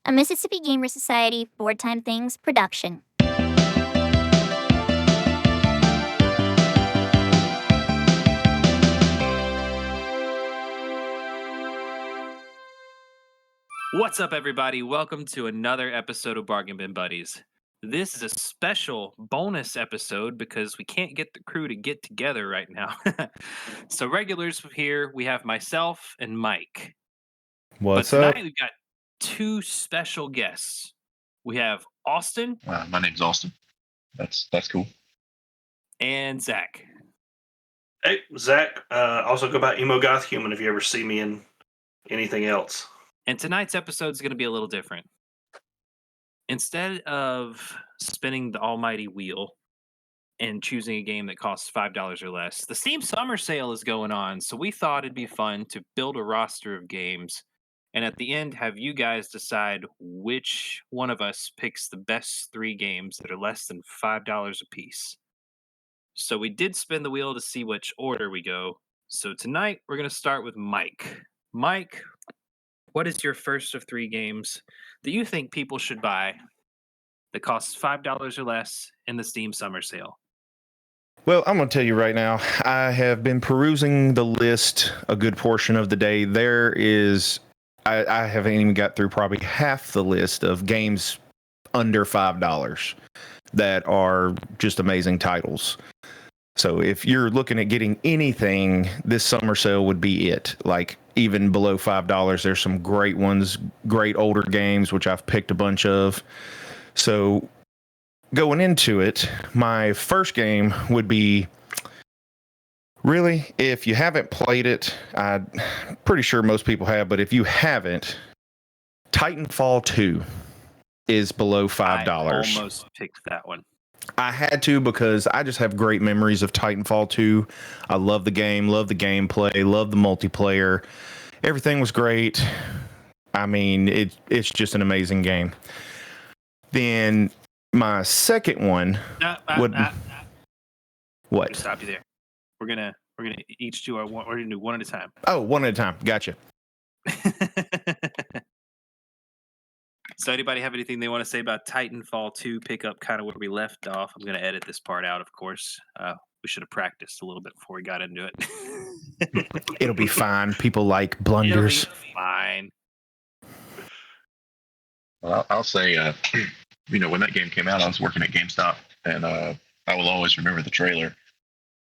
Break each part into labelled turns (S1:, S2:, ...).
S1: a Mississippi Gamer Society Board Time Things production.
S2: What's up, everybody? Welcome to another episode of Bargain Bin Buddies. This is a special bonus episode because we can't get the crew to get together right now. So regulars here, we have myself and Mike.
S3: What's
S2: but tonight
S3: up?
S2: we've got two special guests. We have Austin
S4: My name's Austin. That's cool.
S2: and Zach.
S5: Hey, Zach. Also go by Emo Goth Human if you ever see me in anything else.
S2: And tonight's episode is going to be a little different. Instead of spinning the almighty wheel and choosing a game that costs $5 or less, the Steam Summer Sale is going on, so we thought it'd be fun to build a roster of games, and at the end have you guys decide which one of us picks the best 3 games that are less than $5 a piece. So we did spin the wheel to see which order we go. So tonight we're going to start with Mike. Mike, what is your first of 3 games that you think people should buy that costs $5 or less in the Steam Summer Sale?
S3: Well, I'm going to tell you right now, I have been perusing the list a good portion of the day. I haven't even got through probably half the list of games under $5 that are just amazing titles. So if you're looking at getting anything, this summer sale would be it. Like even below $5, there's some great ones, great older games, which I've picked a bunch of. So going into it, my first game would be, really, if you haven't played it, I'm pretty sure most people have, but if you haven't, Titanfall 2 is below $5.
S2: I almost picked that one.
S3: I had to because I just have great memories of Titanfall 2. I love the game, love the gameplay, love the multiplayer. Everything was great. I mean, it's just an amazing game. Then my second one would what?
S2: Just stop you there. We're gonna each do we're gonna do one at a time.
S3: Oh, one at a time. Gotcha.
S2: So anybody have anything they want to say about Titanfall 2? Pick up kind of where we left off. I'm going to edit this part out, of course. We should have practiced a little bit before we got into it.
S3: It'll be fine. People like blunders.
S2: It'll be fine.
S4: Well, I'll say, when that game came out, I was working at GameStop, and I will always remember the trailer.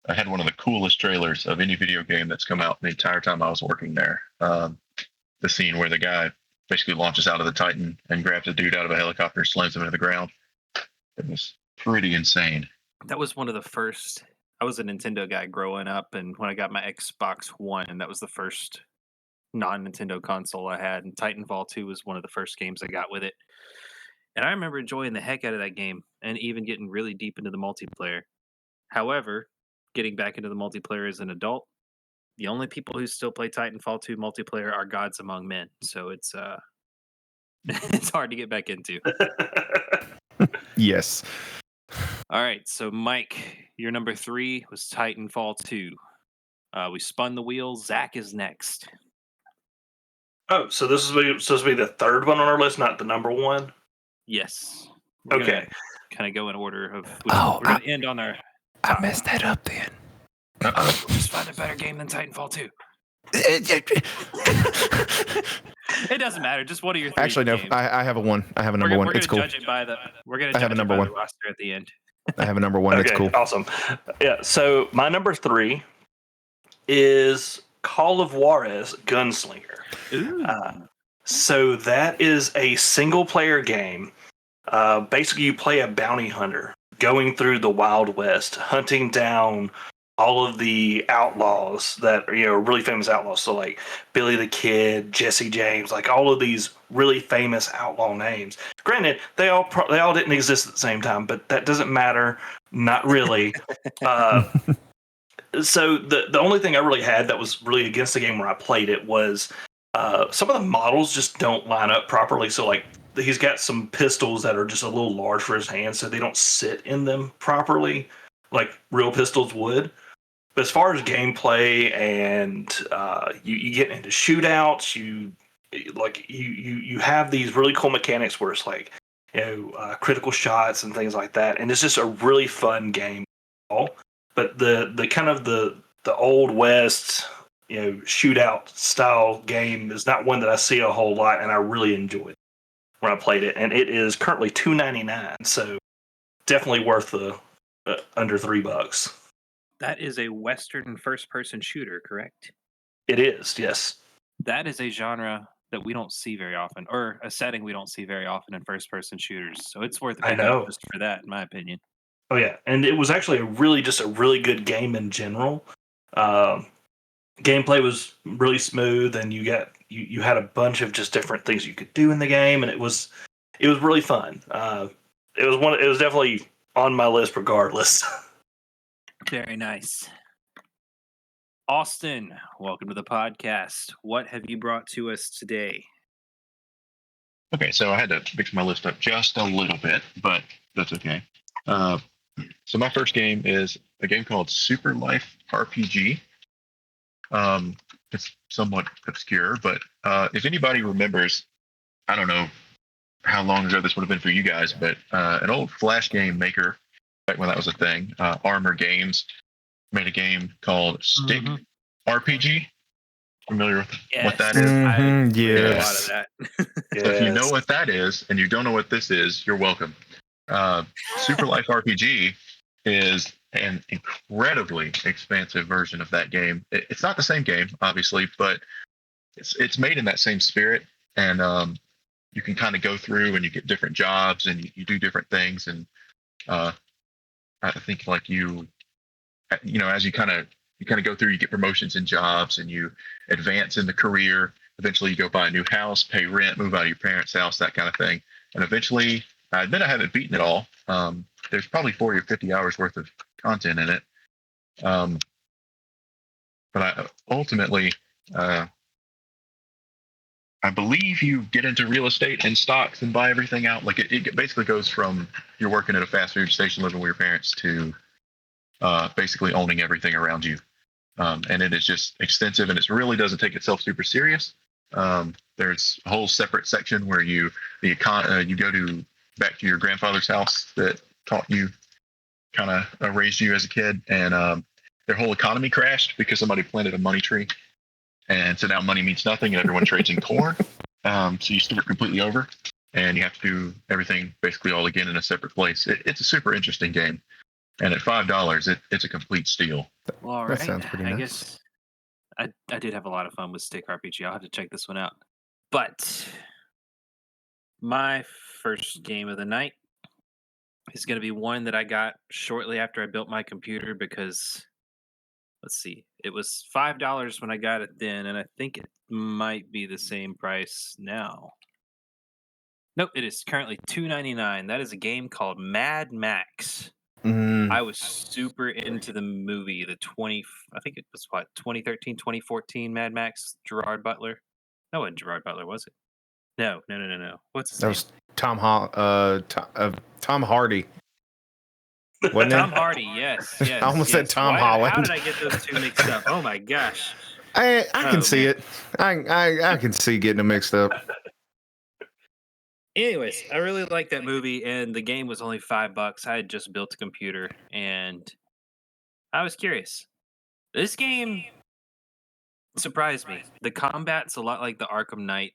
S4: I had one of the coolest trailers of any video game that's come out the entire time I was working there. The scene where the guy basically launches out of the Titan and grabs a dude out of a helicopter, slams him into the ground. It was pretty insane.
S2: That was one of the first. I was a Nintendo guy growing up, and when I got my Xbox One, that was the first non-Nintendo console I had, and Titanfall 2 was one of the first games I got with it. And I remember enjoying the heck out of that game and even getting really deep into the multiplayer. However, getting back into the multiplayer as an adult, the only people who still play Titanfall 2 multiplayer are gods among men. So it's it's hard to get back into.
S3: Yes.
S2: All right. So Mike, your number 3 was Titanfall 2. We spun the wheel. Zach is next.
S5: Oh, so this is supposed to be the third one on our list, not the number one?
S2: Yes.
S5: Okay.
S2: Kind of go in order of. We're going to end on our.
S3: I messed that up then.
S2: Just find a better game than Titanfall 2. It doesn't matter. Just what are your 3
S3: Actually, no.
S2: games?
S3: I have a one. I have a number one. It's cool.
S2: We're going to judge it by the roster at the end.
S3: I have a number one.
S5: Okay,
S3: It's cool.
S5: Awesome. Yeah. So my number 3 is Call of Juarez Gunslinger.
S2: Ooh.
S5: So that is a single player game. Basically, you play a bounty hunter going through the Wild West, hunting down all of the outlaws that are, really famous outlaws. So like Billy the Kid, Jesse James, like all of these really famous outlaw names. Granted, they all didn't exist at the same time, but that doesn't matter. Not really. So the only thing I really had that was really against the game where I played it was some of the models just don't line up properly. So like he's got some pistols that are just a little large for his hands, so they don't sit in them properly like real pistols would. But as far as gameplay and you get into shootouts, you like you have these really cool mechanics where it's like critical shots and things like that, and it's just a really fun game. But the kind of the old west shootout style game is not one that I see a whole lot, and I really enjoyed when I played it. And it is currently $2.99, so definitely worth the under $3.
S2: That is a Western first-person shooter, correct?
S5: It is, yes.
S2: That is a genre that we don't see very often, or a setting we don't see very often in first-person shooters. So it's worth a
S5: I
S2: pick up
S5: know.
S2: just for that, in my opinion.
S5: Oh yeah, and it was actually a really good game in general. Gameplay was really smooth, and you had a bunch of just different things you could do in the game, and it was really fun. It was definitely on my list regardless.
S2: Very nice. Austin, welcome to the podcast. What have you brought to us today?
S4: Okay, so I had to fix my list up just a little bit, but that's okay. So my first game is a game called Super Life RPG. It's somewhat obscure, but if anybody remembers, I don't know how long ago this would have been for you guys, but an old Flash game maker, back when that was a thing, Armor Games, made a game called Stick RPG. Familiar with what that is?
S3: Mhm,
S2: I played a lot
S3: yes.
S2: of that.
S4: So if you know what that is and you don't know what this is, you're welcome. Super Life RPG is an incredibly expansive version of that game. It's not the same game, obviously, but it's made in that same spirit. And you can kind of go through and you get different jobs and you do different things. And I think like as you kind of go through, you get promotions and jobs and you advance in the career. Eventually you go buy a new house, pay rent, move out of your parents' house, that kind of thing. And eventually, I admit I haven't beaten it all. There's probably 40 or 50 hours worth of content in it. But ultimately, I believe you get into real estate and stocks and buy everything out. Like it basically goes from you're working at a fast food station living with your parents to basically owning everything around you. And it is just extensive, and it really doesn't take itself super serious. There's a whole separate section where you go to back to your grandfather's house that taught you, kind of raised you as a kid, and their whole economy crashed because somebody planted a money tree, and so now money means nothing, and everyone trades in corn. So you start completely over, and you have to do everything basically all again in a separate place. It's a super interesting game. And at $5, it's a complete steal.
S2: Well, all
S3: That
S2: right.
S3: sounds pretty
S2: I
S3: nice.
S2: guess I did have a lot of fun with Stick RPG. I'll have to check this one out. But my first game of the night is going to be one that I got shortly after I built my computer because, let's see, it was $5 when I got it then, and I think it might be the same price now. Nope, it is currently $2.99. That is a game called Mad Max. I was super into the movie, I think it was 2013, 2014 Mad Max, Gerard Butler. No, it wasn't Gerard Butler, was it? No. What's his
S3: That
S2: name?
S3: was Tom Hardy. Wasn't
S2: Tom
S3: it?
S2: Hardy, yes.
S3: I almost said Tom Holland.
S2: How did I get those two mixed up? Oh my gosh.
S3: I can see
S2: man.
S3: it. I can see getting them mixed up.
S2: Anyways, I really liked that movie, and the game was only $5. I had just built a computer, and I was curious. This game surprised me. The combat's a lot like the Arkham Knight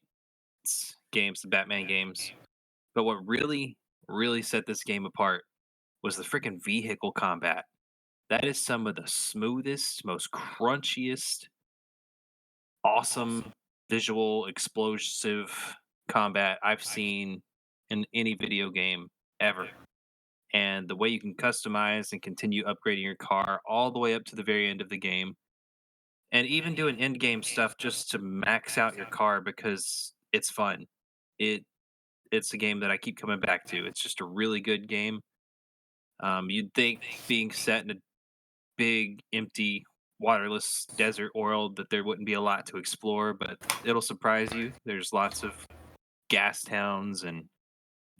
S2: games, the Batman games. But what really, really set this game apart was the freaking vehicle combat. That is some of the smoothest, most crunchiest, awesome visual, explosive combat I've seen in any video game ever. And the way you can customize and continue upgrading your car all the way up to the very end of the game. And even doing end game stuff just to max out your car because it's fun. It's a game that I keep coming back to. It's just a really good game. You'd think being set in a big, empty, waterless desert world that there wouldn't be a lot to explore, but it'll surprise you. There's lots of gas towns and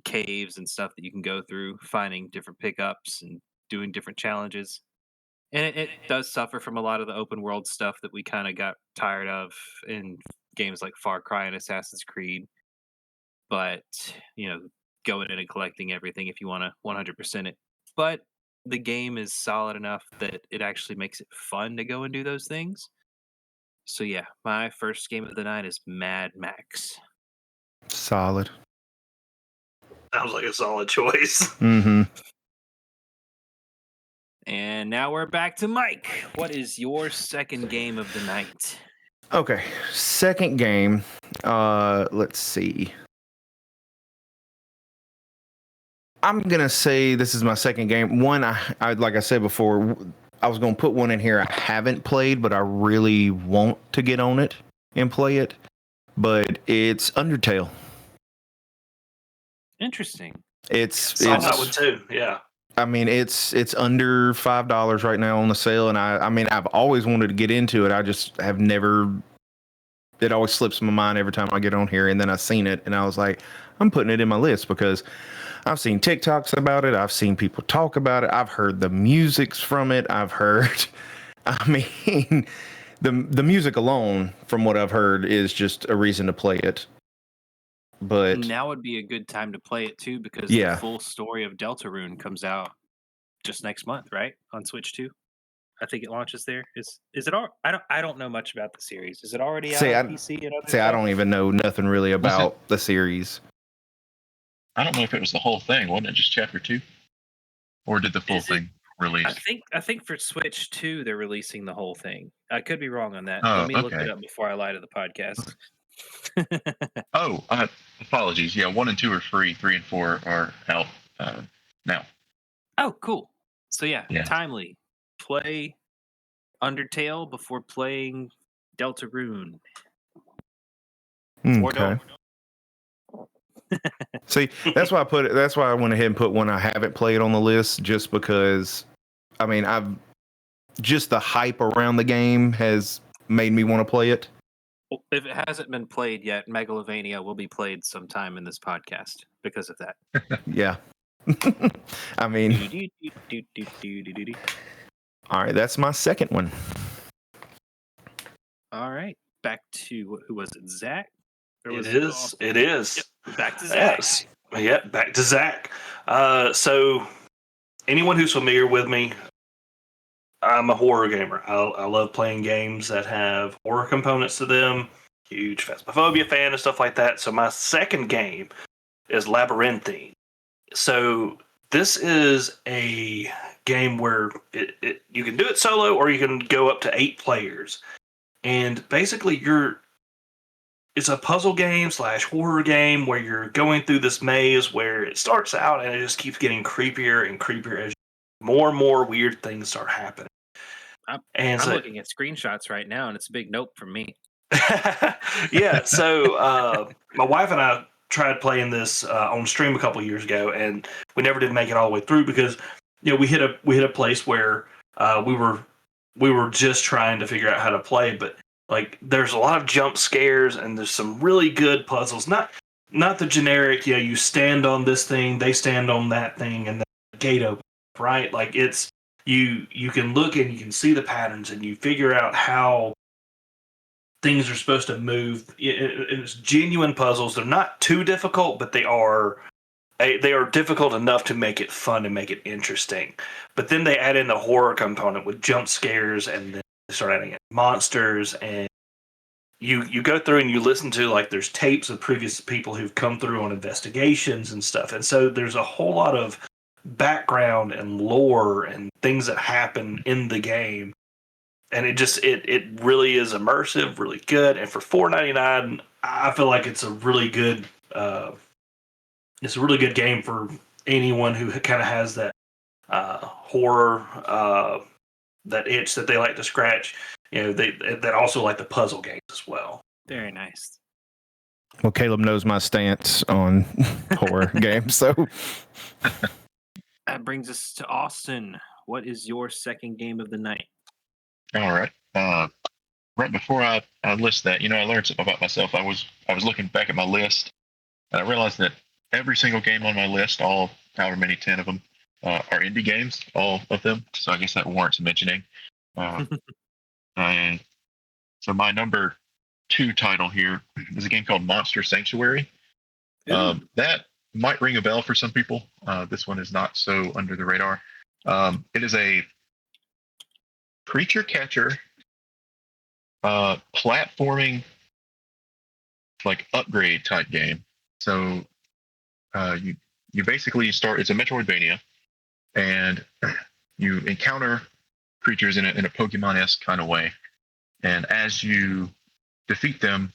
S2: caves and stuff that you can go through, finding different pickups and doing different challenges. And it does suffer from a lot of the open world stuff that we kind of got tired of in games like Far Cry and Assassin's Creed, but going in and collecting everything if you want to 100% it. But the game is solid enough that it actually makes it fun to go and do those things. So yeah, my first game of the night is Mad Max.
S3: Solid.
S5: Sounds like a solid choice.
S3: Mm-hmm.
S2: And now we're back to Mike. What is your second game of the night?
S3: Okay, second game. Let's see. I'm gonna say this is my second game. One, I like I said before, I was gonna put one in here I haven't played, but I really want to get on it and play it. But it's Undertale.
S2: Interesting.
S3: It's
S5: that one too. Yeah.
S3: I mean, it's under $5 right now on the sale, and I mean, I've always wanted to get into it. I just have never. It always slips my mind every time I get on here, and then I seen it, and I was like, I'm putting it in my list because I've seen TikToks about it. I've seen people talk about it. I've heard the musics from it. I've heard. I mean, the music alone, from what I've heard, is just a reason to play it. But
S2: now would be a good time to play it too, because
S3: Yeah.
S2: the full story of Deltarune comes out just next month, right? On Switch 2. I think it launches there. Is it all? I don't know much about the series. Is it already out on PC and other
S3: I
S2: stuff?
S3: don't even know nothing really about the series.
S4: I don't know if it was the whole thing. Wasn't it just chapter 2? Or did the full thing release?
S2: I think for Switch 2 they're releasing the whole thing. I could be wrong on that.
S4: Oh,
S2: Let me look
S4: okay.
S2: it up before I lie to the podcast.
S4: Oh, apologies. Yeah, 1 and 2 are free. 3 and 4 are out now.
S2: Oh, cool. So yeah,
S4: Yeah.
S2: timely. Play Undertale before playing Deltarune. Or
S3: Okay.
S2: don't.
S3: See, that's why I put it. That's why I went ahead and put one I haven't played on the list, just because. I mean, just the hype around the game has made me want to play it.
S2: Well, if it hasn't been played yet, Megalovania will be played sometime in this podcast because of that.
S3: Yeah. I mean, all right, that's my second one.
S2: All right, back to who was it? Zach? Or was
S5: It is. It is.
S2: Yep, back to Zach.
S5: Yes. Yeah, back to Zach. So, anyone who's familiar with me, I'm a horror gamer. I love playing games that have horror components to them. Huge Phasmophobia fan and stuff like that. So, my second game is Labyrinthine. So, this is a game where you can do it solo or you can go up to 8 players. And basically, it's a puzzle game / horror game where you're going through this maze where it starts out and it just keeps getting creepier and creepier as more and more weird things start happening.
S2: I'm
S5: So,
S2: looking at screenshots right now, and it's a big nope from me.
S5: yeah. So my wife and I tried playing this on stream a couple years ago, and we never did make it all the way through because we hit a place where we were just trying to figure out how to play, but like there's a lot of jump scares and there's some really good puzzles. Not the generic, you stand on this thing, they stand on that thing, and the gate opens, right? Like it's you can look and you can see the patterns and you figure out how things are supposed to move. It's genuine puzzles. They're not too difficult, but they are difficult enough to make it fun and make it interesting. But then they add in the horror component with jump scares, and then they start adding in monsters, and you go through and you listen to, like, there's tapes of previous people who've come through on investigations and stuff. And so there's a whole lot of background and lore and things that happen in the game. And it really is immersive, really good. And for $4.99, I feel like it's a really good game for anyone who kind of has that horror, that itch that they like to scratch. That also like the puzzle games as well.
S2: Very nice.
S3: Well, Caleb knows my stance on horror games, so
S2: That brings us to Austin. What is your second game of the night?
S4: All right. Right before I list that, I learned something about myself. I was looking back at my list, and I realized that every single game on my list, all however many 10 of them, are indie games, all of them. So I guess that warrants mentioning. And so my number 2 title here is a game called Monster Sanctuary. That might ring a bell for some people. This one is not so under the radar. It is a creature catcher platforming like upgrade type game. So you basically start. It's a Metroidvania, and you encounter creatures in a Pokemon-esque kind of way. And as you defeat them,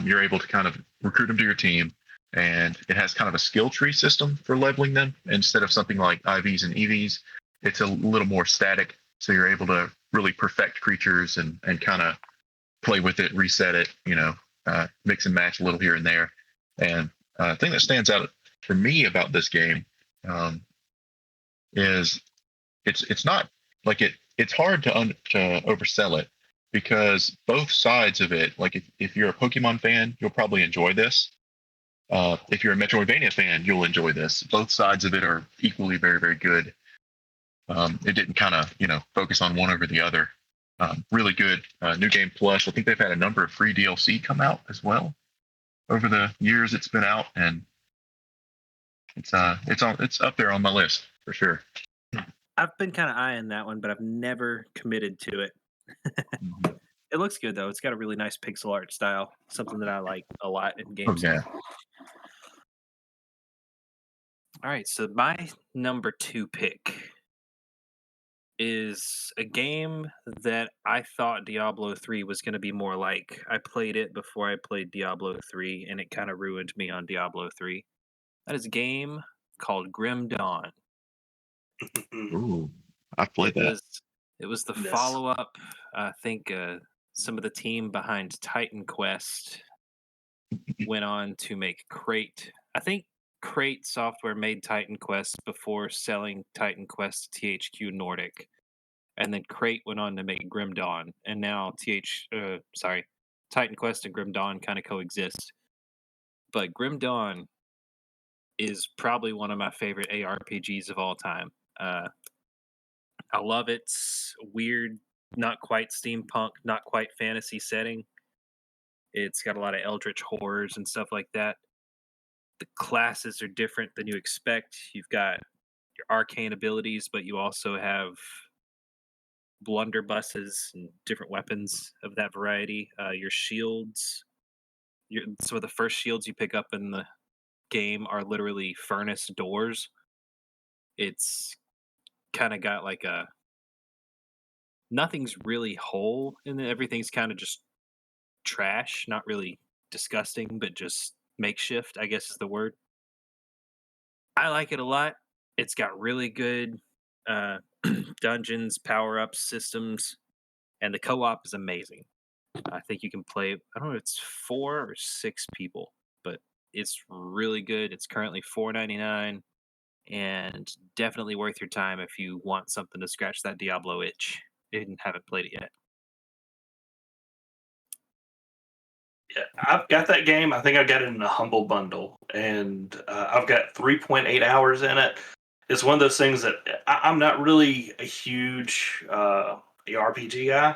S4: you're able to kind of recruit them to your team. And it has kind of a skill tree system for leveling them. Instead of something like IVs and EVs, it's a little more static. So you're able to really perfect creatures and kind of play with it, reset it, mix and match a little here and there. And the thing that stands out for me about this game is it's not like it's hard to oversell it, because both sides of it, like if you're a Pokemon fan, you'll probably enjoy this. If you're a Metroidvania fan, you'll enjoy this. Both sides of it are equally very, very good. It didn't kind of, focus on one over the other. Really good. New Game Plus. I think they've had a number of free DLC come out as well over the years it's been out, and it's up there on my list for sure.
S6: I've been kind of eyeing that one, but I've never committed to it. It looks good though. It's got a really nice pixel art style, something that I like a lot in games.
S4: Oh, yeah.
S2: All right, so my number 2 pick is a game that I thought Diablo 3 was going to be more like. I played it before I played Diablo 3, and it kind of ruined me on Diablo 3. That is a game called Grim Dawn.
S4: Ooh, I played that.
S2: It was the
S5: Yes.
S2: follow-up. I think some of the team behind Titan Quest went on to make Crate. I think Crate Software made Titan Quest before selling Titan Quest to THQ Nordic, and then Crate went on to make Grim Dawn, and now Titan Quest and Grim Dawn kind of coexist. But Grim Dawn is probably one of my favorite ARPGs of all time. I love its weird, not quite steampunk, not quite fantasy setting. It's got a lot of eldritch horrors and stuff like that. The classes are different than you expect. You've got your arcane abilities, but you also have blunderbusses and different weapons of that variety. Your shields, some of the first shields you pick up in the game are literally furnace doors. It's kind of got like nothing's really whole, and everything's kind of just trash. Not really disgusting, but just makeshift, I guess is the word. I like it a lot. It's got really good dungeons, power-ups, systems, and the co-op is amazing. I think you can play, I don't know if it's 4 or 6 people, but it's really good. It's currently $4.99 and definitely worth your time if you want something to scratch that Diablo itch and haven't played it yet.
S5: Yeah, I've got that game. I think I got it in a humble bundle, and I've got 3.8 hours in it. It's one of those things that I'm not really a huge RPG guy,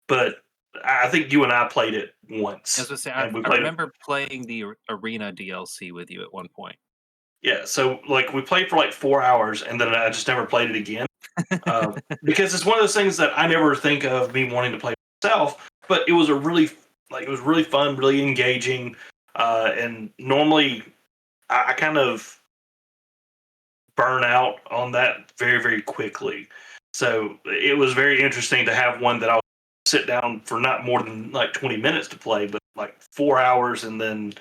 S5: but I think you and I played it once.
S2: I was gonna say,
S5: and we
S2: I
S5: played
S2: remember playing the Arena DLC with you at one point.
S5: Yeah, so like we played for like 4 hours, and then I just never played it again because it's one of those things that I never think of me wanting to play myself. But it was it was really fun, really engaging, and normally I kind of burn out on that very, very quickly. So it was very interesting to have one that I would sit down for not more than like 20 minutes to play, but like 4 hours, and then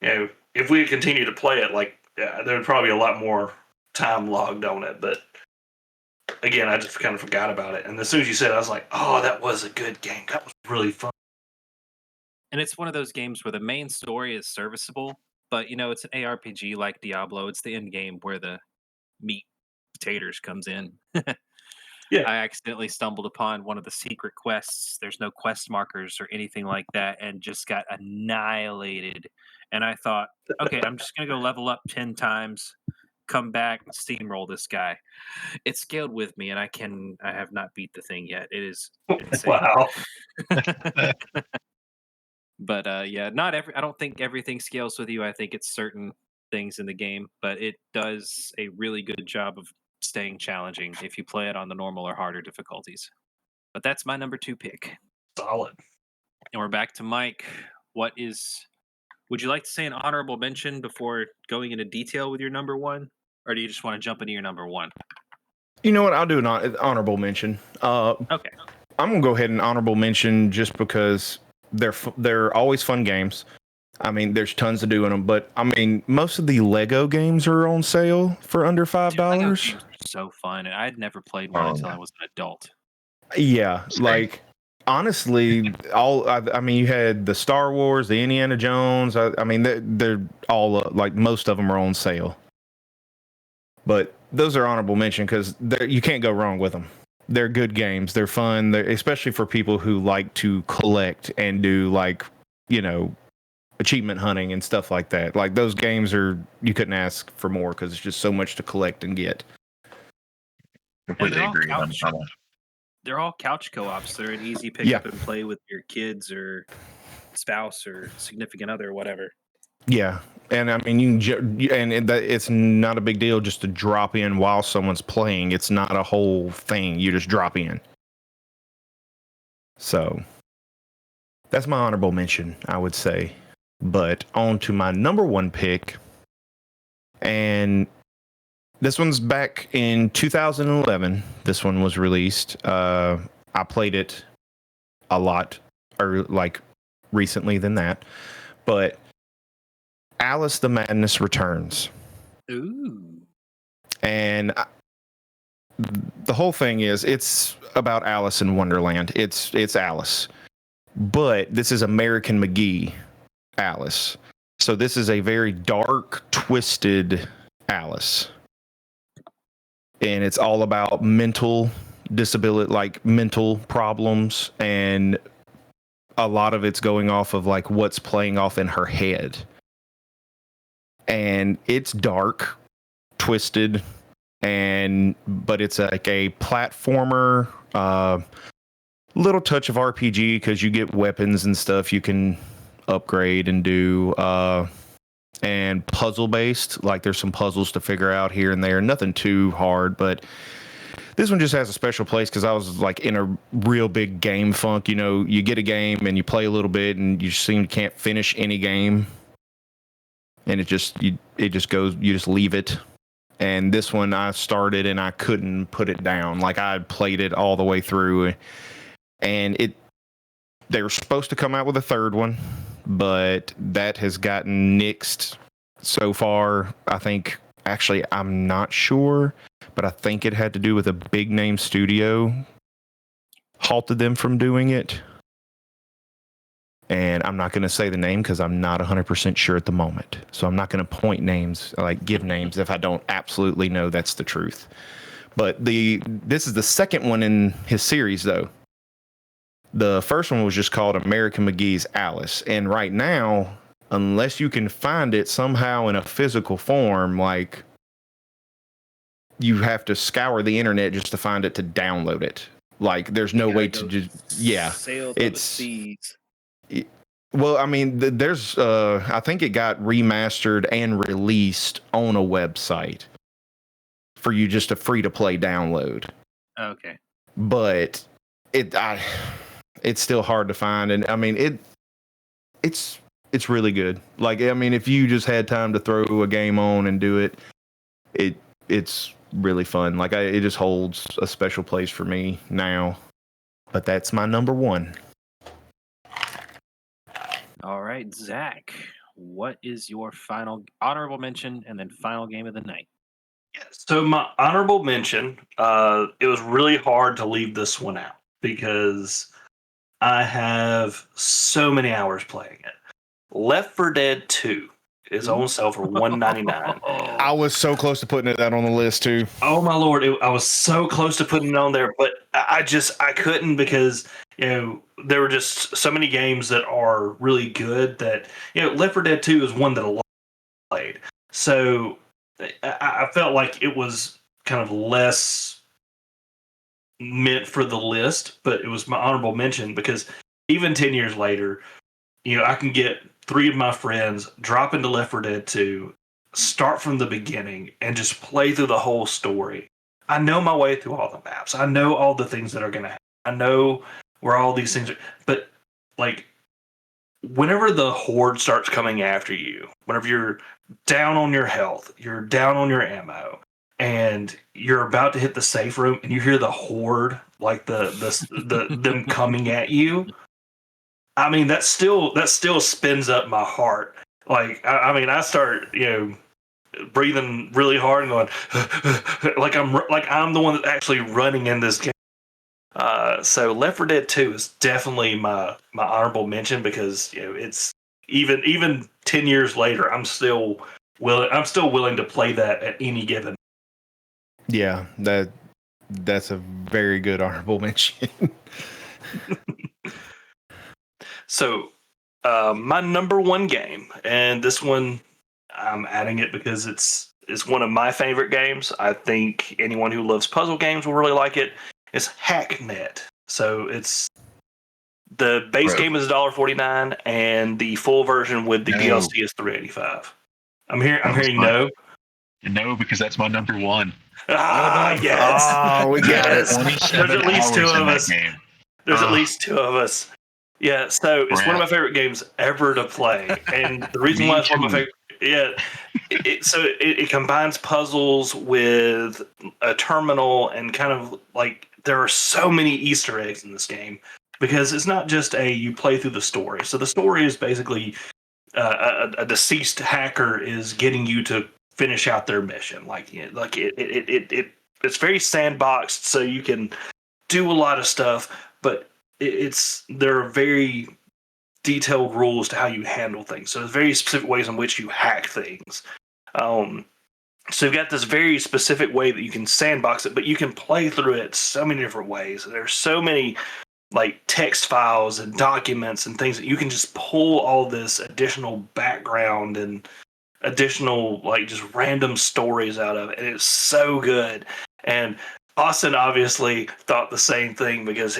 S5: if we had continued to play it, there would probably be a lot more time logged on it. But again, I just kind of forgot about it. And as soon as you said it, I was like, oh, that was a good game. That was really fun.
S2: And it's one of those games where the main story is serviceable, but it's an ARPG like Diablo. It's the end game where the meat potatoes comes in.
S5: Yeah.
S2: I accidentally stumbled upon one of the secret quests. There's no quest markers or anything like that, and just got annihilated. And I thought, okay, I'm just gonna go level up 10 times, come back, and steamroll this guy. It scaled with me, and I have not beat the thing yet. It is insane.
S5: Wow.
S2: But yeah, not every. I don't think everything scales with you. I think it's certain things in the game, but it does a really good job of staying challenging if you play it on the normal or harder difficulties. But that's my number 2 pick.
S5: Solid.
S2: And we're back to Mike. What is? Would you like to say an honorable mention before going into detail with your number 1, or do you just want to jump into your number 1?
S3: You know what? I'll do an honorable mention.
S2: Okay.
S3: I'm gonna go ahead and honorable mention just because they're always fun games. I mean, there's tons to do in them, but I mean, most of the Lego games are on sale for under $5.
S2: Lego games are so fun, and I had never played one until I was an adult.
S3: Yeah, like honestly, I mean, you had the Star Wars, the Indiana Jones. I mean, they're all like most of them are on sale. But those are honorable mention because you can't go wrong with them. They're good games. They're fun. They're, especially for people who like to collect and do like, you know, achievement hunting and stuff like that. Like those games are, you couldn't ask for more because it's just so much to collect and get.
S4: Completely agree.
S2: They're all couch co-ops. They're an easy pick up and play with your kids or spouse or significant other or whatever.
S3: Yeah, and I mean, it's not a big deal just to drop in while someone's playing. It's not a whole thing. You just drop in. So that's my honorable mention, I would say. But on to my number 1 pick, and this one's back in 2011. This one was released. I played it a lot, or like recently than that, but Alice the Madness Returns.
S2: Ooh.
S3: And the whole thing is it's about Alice in Wonderland. It's Alice. But this is American McGee Alice. So this is a very dark, twisted Alice. And it's all about mental disability, like mental problems, and a lot of it's going off of like what's playing off in her head. And it's dark, twisted, but it's like a platformer, little touch of RPG because you get weapons and stuff you can upgrade and do, and puzzle based. Like there's some puzzles to figure out here and there. Nothing too hard, but this one just has a special place because I was like in a real big game funk. You know, you get a game and you play a little bit and you seem to can't finish any game. And it just goes, you just leave it. And this one I started and I couldn't put it down. Like I played it all the way through, and they were supposed to come out with a third one, but that has gotten nixed so far. I think, actually, I'm not sure, but I think it had to do with a big name studio halted them from doing it. And I'm not going to say the name because I'm not 100% sure at the moment. So I'm not going to point names, like give names if I don't absolutely know that's the truth. But this is the second one in his series, though. The first one was just called American McGee's Alice. And right now, unless you can find it somehow in a physical form, like you have to scour the internet just to find it to download it. Like there's no way to just,
S6: sail the seas.
S3: Well, I mean, there's, I think it got remastered and released on a website for you just a free to play download.
S2: Okay.
S3: But it's still hard to find. And I mean, it's really good. Like, I mean, if you just had time to throw a game on and do it, it's really fun. Like it just holds a special place for me now, but that's my number 1.
S2: All right, Zach, what is your final honorable mention and then final game of the night?
S5: Yeah, so my honorable mention, it was really hard to leave this one out because I have so many hours playing it. Left 4 Dead 2 is on sale for $1.99.
S3: I was so close to putting that on the list too.
S5: Oh my lord, I was so close to putting it on there, but I couldn't because there were just so many games that are really good that Left 4 Dead 2 is one that a lot of played. So I felt like it was kind of less meant for the list, but it was my honorable mention because even 10 years later, I can get 3 of my friends, drop into Left 4 Dead 2, start from the beginning, and just play through the whole story. I know my way through all the maps. I know all the things that are going to happen. I know where all these things are. But, like, whenever the horde starts coming after you, whenever you're down on your health, you're down on your ammo, and you're about to hit the safe room, and you hear the horde, like them coming at you. I mean, that still spins up my heart. Like, I mean, I start, breathing really hard and going, I'm the one that's actually running in this game. So Left 4 Dead 2 is definitely my honorable mention because it's even 10 years later, I'm still willing to play that at any given.
S3: Yeah, that's a very good honorable mention.
S5: So, my number one game, and this one I'm adding it because it's one of my favorite games. I think anyone who loves puzzle games will really like it. It's Hacknet. So it's the base game is $1.49, and the full version with the DLC is $3.85. I'm hearing no.
S4: No, because that's my number one.
S5: Yes.
S3: Oh, we got it.
S5: There's at least 2 of us. There's at least 2 of us. Yeah, so it's one of my favorite games ever to play, and the reason why it's one of my favorite, it combines puzzles with a terminal, and kind of like there are so many Easter eggs in this game because it's not just you play through the story. So the story is basically a deceased hacker is getting you to finish out their mission. It's very sandboxed, so you can do a lot of stuff, but there are very detailed rules to how you handle things. So there's very specific ways in which you hack things. So you've got this very specific way that you can sandbox it, but you can play through it so many different ways. There's so many like text files and documents and things that you can just pull all this additional background and additional like just random stories out of it. And it's so good. And Austin obviously thought the same thing because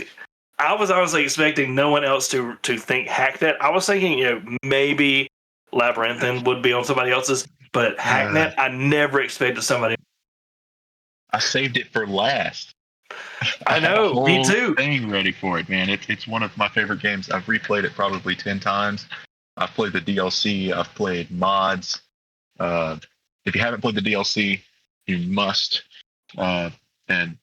S5: I was expecting no one else to think Hacknet. I was thinking, maybe Labyrinthine would be on somebody else's, but Hacknet, I never expected somebody.
S4: I saved it for last.
S5: I know, me too.
S4: Thing ready for it, man. It's one of my favorite games. I've replayed it probably 10 times. I've played the DLC. I've played mods. If you haven't played the DLC, you must. And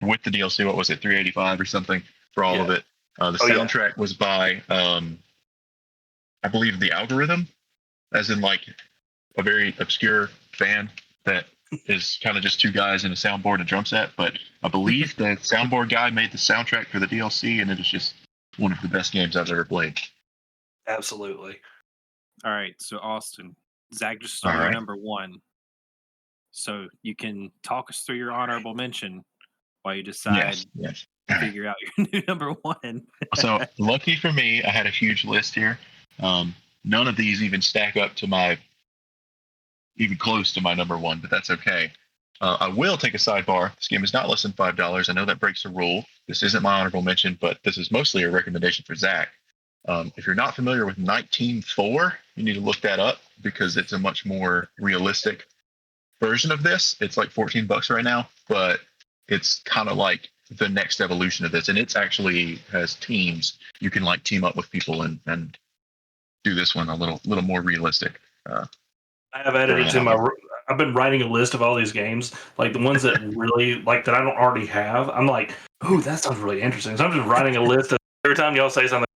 S4: with the DLC, what was it, $3.85 or something for all of it? The soundtrack was by, I believe, The Algorithm, as in like a very obscure band that is kind of just 2 guys in a soundboard and drum set. But I believe the soundboard guy made the soundtrack for the DLC, and it is just one of the best games I've ever played.
S5: Absolutely.
S6: All right, so Austin, Zach just started number 1. So you can talk us through your honorable mention while you decide
S4: yes.
S6: to figure out your new number 1.
S4: So lucky for me, I had a huge list here. None of these even stack up to even close to my number 1, but that's okay. I will take a sidebar. This game is not less than $5. I know that breaks a rule. This isn't my honorable mention, but this is mostly a recommendation for Zach. If you're not familiar with 19.4, you need to look that up because it's a much more realistic version of this. It's like $14 right now, but it's kind of like the next evolution of this, and it's actually has teams. You can like team up with people and do this one a little more realistic.
S5: I have added it to I've been writing a list of all these games, like the ones that really like that I don't already have. I'm like, ooh, that sounds really interesting. So I'm just writing a list of every time y'all say something.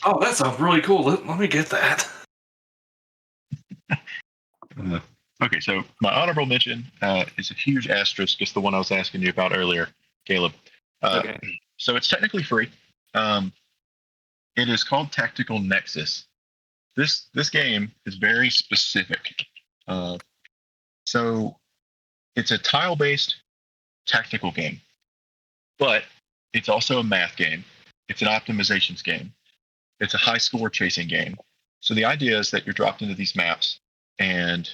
S5: Oh, that sounds really cool. Let me get that.
S4: Okay, so my honorable mention is a huge asterisk. It's the one I was asking you about earlier, Caleb.
S5: Okay.
S4: So it's technically free. It is called Tactical Nexus. This game is very specific. So it's a tile-based tactical game, but it's also a math game. It's an optimizations game. It's a high score chasing game. So the idea is that you're dropped into these maps, and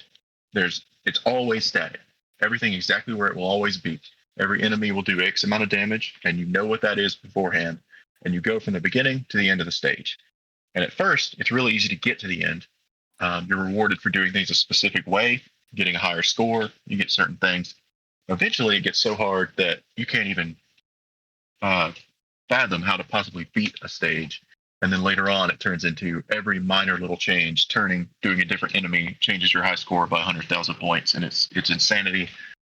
S4: it's always static. Everything exactly where it will always be. Every enemy will do X amount of damage, and you know what that is beforehand. And you go from the beginning to the end of the stage. And at first, it's really easy to get to the end. You're rewarded for doing things a specific way, getting a higher score. You get certain things. Eventually, it gets so hard that you can't even fathom how to possibly beat a stage. And then later on, it turns into every minor little change, doing a different enemy changes your high score by 100,000 points, and it's insanity.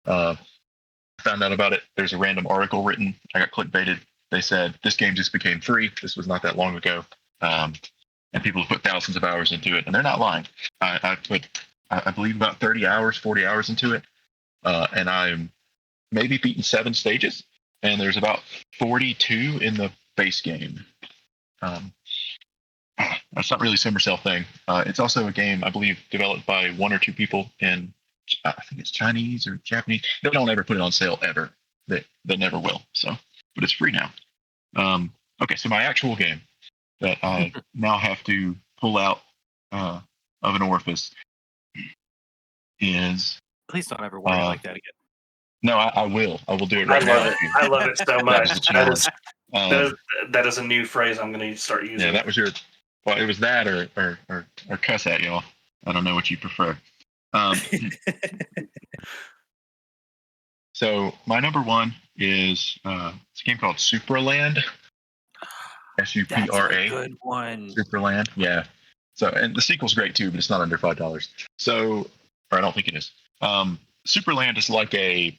S4: Found out about it. There's a random article written. I got clickbaited. They said this game just became free. This was not that long ago, and people have put thousands of hours into it, and they're not lying. I put, I believe, about 30 hours, 40 hours into it, and I'm maybe beaten 7 stages, and there's about 42 in the base game. That's not really a Simmercell thing. It's also a game, I believe, developed by 1 or 2 people in, I think it's Chinese or Japanese. They don't ever put it on sale ever. They never will. So, but it's free now. Okay, so my actual game that I now have to pull out of an orifice is.
S2: Please don't ever worry like that again.
S4: No, I will. I will do it right now.
S5: I love it so much.
S4: That
S5: is a new phrase I'm going to start using.
S4: Yeah, that was your. Well, it was that or cuss at y'all. I don't know what you prefer. So my number one is it's a game called Supraland. Supra.
S2: That's a good one.
S4: Supraland. Yeah. So and the sequel's great too, but it's not under $5. So, or I don't think it is. Supraland is like I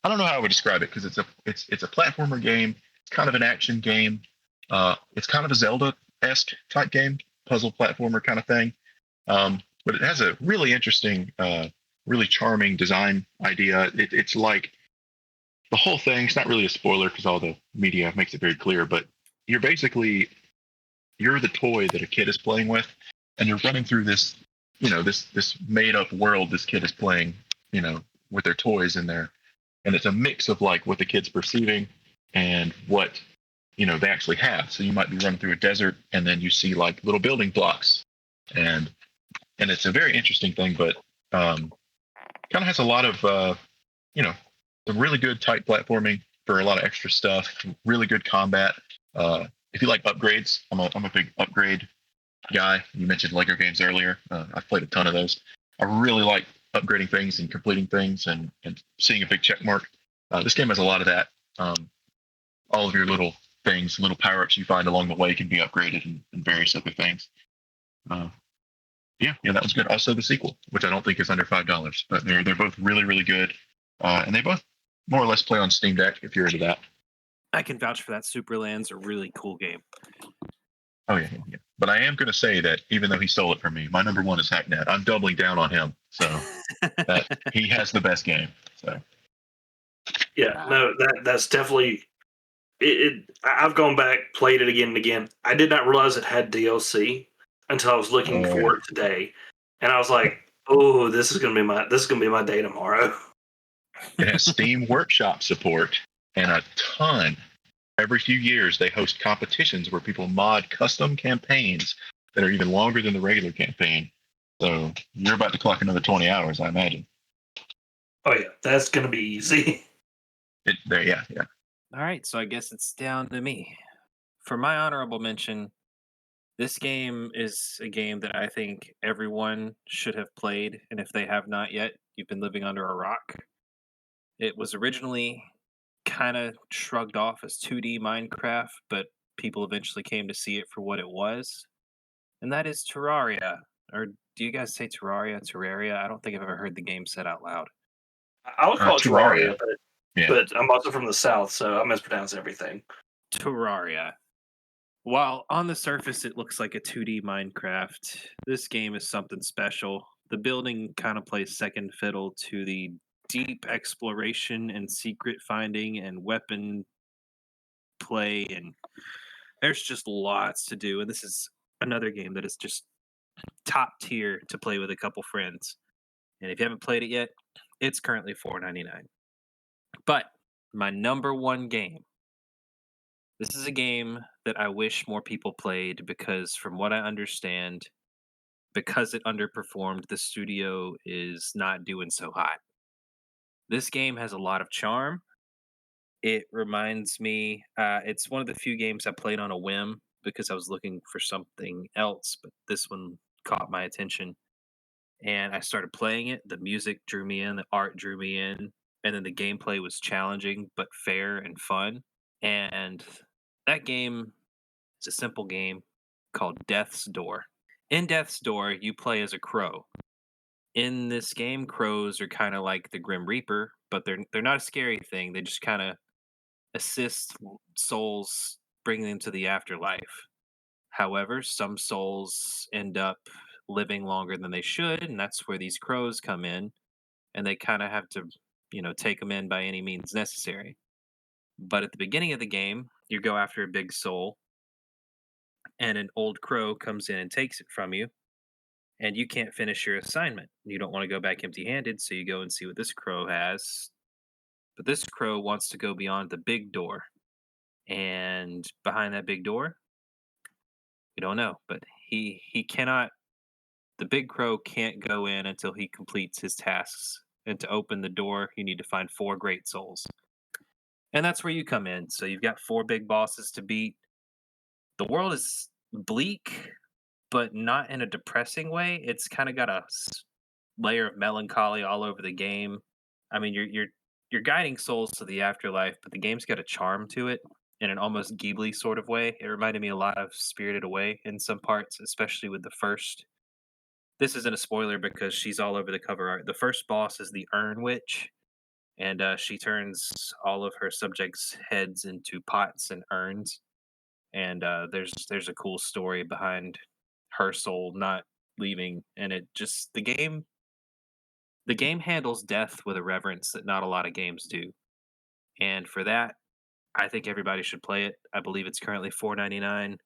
S4: don't know how I would describe it because it's a platformer game. It's kind of an action game. It's kind of a Zelda-esque type game, puzzle platformer kind of thing. But it has a really interesting, really charming design idea. It's like the whole thing. It's not really a spoiler because all the media makes it very clear. But you're the toy that a kid is playing with, and you're running through this, this made-up world this kid is playing, with their toys in there. And it's a mix of like what the kid's perceiving and what they actually have. So you might be running through a desert and then you see like little building blocks, and it's a very interesting thing, but kind of has a lot of some really good tight platforming for a lot of extra stuff. Really good combat. If you like upgrades, I'm a big upgrade guy. You mentioned Lego games earlier. I've played a ton of those. I really like upgrading things and completing things and seeing a big check mark. This game has a lot of that. All of your little things, little power-ups you find along the way can be upgraded and various other things. Yeah, that was good. Also the sequel, which I don't think is under $5, but they're both really, really good. And they both more or less play on Steam Deck if you're into that.
S2: I can vouch for that. Superland's a really cool game.
S4: Oh, yeah. But I am going to say that even though he stole it from me, my number one is Hacknet. I'm doubling down on him. So that he has the best game. So
S5: yeah, no, that's definitely it. I've gone back, played it again and again. I did not realize it had DLC until I was looking for it today, and I was like, "Oh, this is gonna be my day tomorrow."
S4: It has Steam Workshop support and a ton. Every few years, they host competitions where people mod custom campaigns that are even longer than the regular campaign. So you're about to clock another 20 hours, I imagine.
S5: Oh yeah, that's gonna be easy.
S4: Yeah.
S2: All right, so I guess it's down to me. For my honorable mention, this game is a game that I think everyone should have played, and if they have not yet, you've been living under a rock. It was originally kind of shrugged off as 2D Minecraft, but people eventually came to see it for what it was, and that is Terraria. Or do you guys say Terraria? I don't think I've ever heard the game said out loud.
S5: I would call it Terraria,
S4: Yeah.
S5: but I'm also from the South, so I mispronounce everything.
S2: Terraria. While on the surface it looks like a 2D Minecraft, this game is something special. The building kind of plays second fiddle to the deep exploration and secret finding and weapon play, and there's just lots to do. And this is another game that is just top tier to play with a couple friends. And if you haven't played it yet, it's currently $4.99. But my number one game, this is a game that I wish more people played because from what I understand, because it underperformed, the studio is not doing so hot. This game has a lot of charm. It reminds me, it's one of the few games I played on a whim because I was looking for something else, but this one caught my attention. And I started playing it. The music drew me in, the art drew me in, and then the gameplay was challenging but fair and fun. And that game is a simple game called Death's Door. In Death's Door, you play as a crow. In this game, crows are kind of like the Grim Reaper, but they're not a scary thing. They just kind of assist souls, bringing them to the afterlife. However, some souls end up living longer than they should, and that's where these crows come in, and they kind of have to, take them in by any means necessary. But at the beginning of the game, you go after a big soul, and an old crow comes in and takes it from you, and you can't finish your assignment. You don't want to go back empty handed, so you go and see what this crow has. But this crow wants to go beyond the big door. And behind that big door, we don't know, but he cannot the big crow can't go in until he completes his tasks. And to open the door, you need to find 4 great souls. And that's where you come in. So you've got 4 big bosses to beat. The world is bleak, but not in a depressing way. It's kind of got a layer of melancholy all over the game. I mean, you're guiding souls to the afterlife, but the game's got a charm to it in an almost Ghibli sort of way. It reminded me a lot of Spirited Away in some parts, especially with the first. This isn't a spoiler because she's all over the cover art. The first boss is the Urn Witch, and she turns all of her subjects' heads into pots and urns. And there's a cool story behind her soul not leaving, and it just the game handles death with a reverence that not a lot of games do. And for that, I think everybody should play it. I believe it's currently $4.99.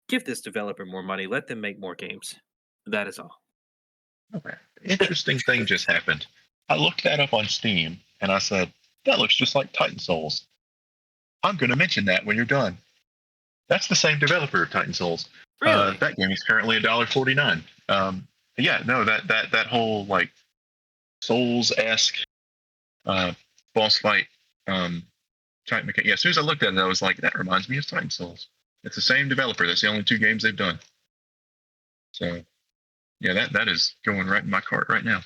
S2: Give this developer more money. Let them make more games. That is all.
S4: Okay. Interesting thing just happened. I looked that up on Steam and I said, that looks just like Titan Souls. I'm going to mention that when you're done. That's the same developer of Titan Souls.
S2: Really?
S4: That game is currently $1.49. Yeah, no, that whole like Souls-esque boss fight type mechanic. Yeah, as soon as I looked at it, I was like, that reminds me of Titan Souls. It's the same developer. That's the only 2 games they've done. So, yeah, that is going right in my cart right now.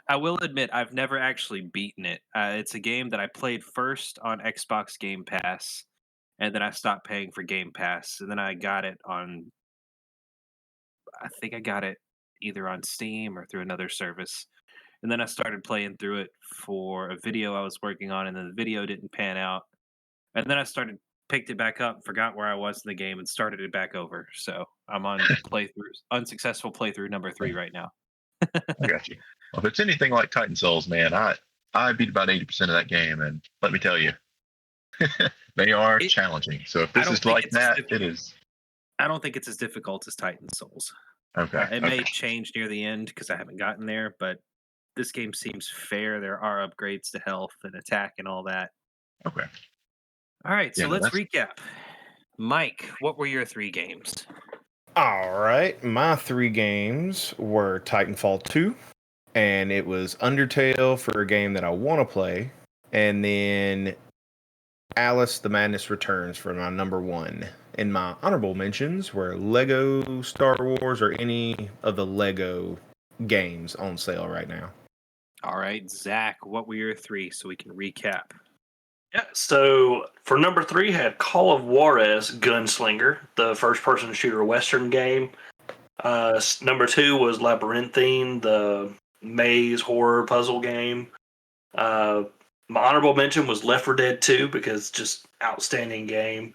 S6: I will admit I've never actually beaten it. It's a game that I played first on Xbox Game Pass, and then I stopped paying for Game Pass, and then I got it on. I think I got it either on Steam or through another service, and then I started playing through it for a video I was working on, and then the video didn't pan out, and then I picked it back up, forgot where I was in the game, and started it back over. So I'm on unsuccessful playthrough number 3 right now.
S4: I got you. Well, if it's anything like Titan Souls, man, I beat about 80% of that game, and let me tell you, they are challenging. So if this is like that, it is.
S6: I don't think it's as difficult as Titan Souls.
S4: Okay.
S6: It may change near the end because I haven't gotten there, but this game seems fair. There are upgrades to health and attack and all that.
S4: Okay.
S6: All right, so
S4: Yeah,
S6: let's recap. Mike, what were your 3 games?
S3: All right, my 3 games were Titanfall 2, and it was Undertale for a game that I want to play, and then Alice the Madness Returns for my number 1. And my honorable mentions were Lego Star Wars or any of the Lego games on sale right now.
S6: All right, Zach, what were your 3 so we can recap?
S5: Yeah, so for number 3 had Call of Juarez Gunslinger, the first-person shooter Western game. Number 2 was Labyrinthine, the maze horror puzzle game. My honorable mention was Left 4 Dead 2 because just outstanding game.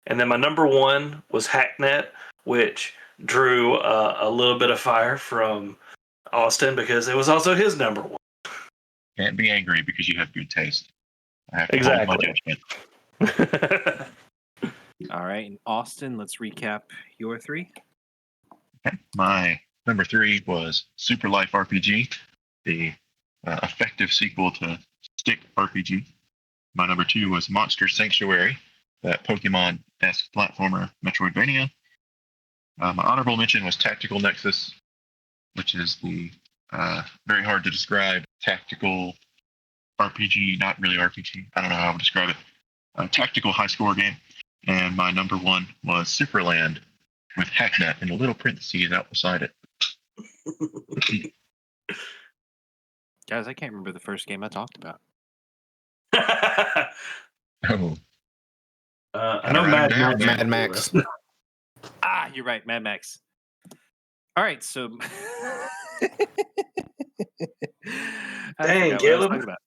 S5: And then my number 1 was Hacknet, which drew a little bit of fire from Austin because it was also his number 1.
S4: Can't be angry because you have good taste. I have to
S5: Exactly.
S4: hold my judgment.
S6: All right, and Austin, let's recap your 3.
S4: Okay. My number 3 was Super Life RPG, the effective sequel to Stick RPG. My number 2 was Monster Sanctuary, that Pokemon-esque platformer Metroidvania. My honorable mention was Tactical Nexus, which is the very hard to describe tactical RPG, not really RPG. I don't know how I would describe it. A tactical high score game. And my number one was Superland with Hacknet in a little parentheses out beside it.
S6: Guys, I can't remember the first game I talked about.
S4: Oh,
S5: I know
S4: write 'em
S5: Mad
S4: down,
S5: Max.
S4: man.
S3: Mad Max.
S6: Ah, you're right, Mad Max. All right, so I
S5: Dang,
S6: forgot what I was
S5: Caleb.
S6: talking about.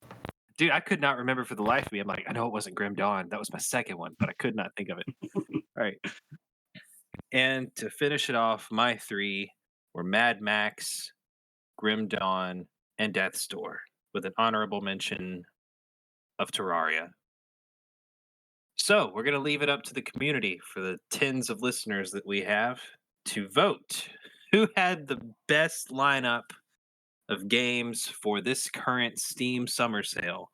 S6: Dude, I could not remember for the life of me. I'm like, I know it wasn't Grim Dawn. That was my second one, but I could not think of it. All right. And to finish it off, my three were Mad Max, Grim Dawn, and Death's Door, with an honorable mention of Terraria. So we're going to leave it up to the community for the tens of listeners that we have to vote who had the best lineup of games for this current Steam summer sale.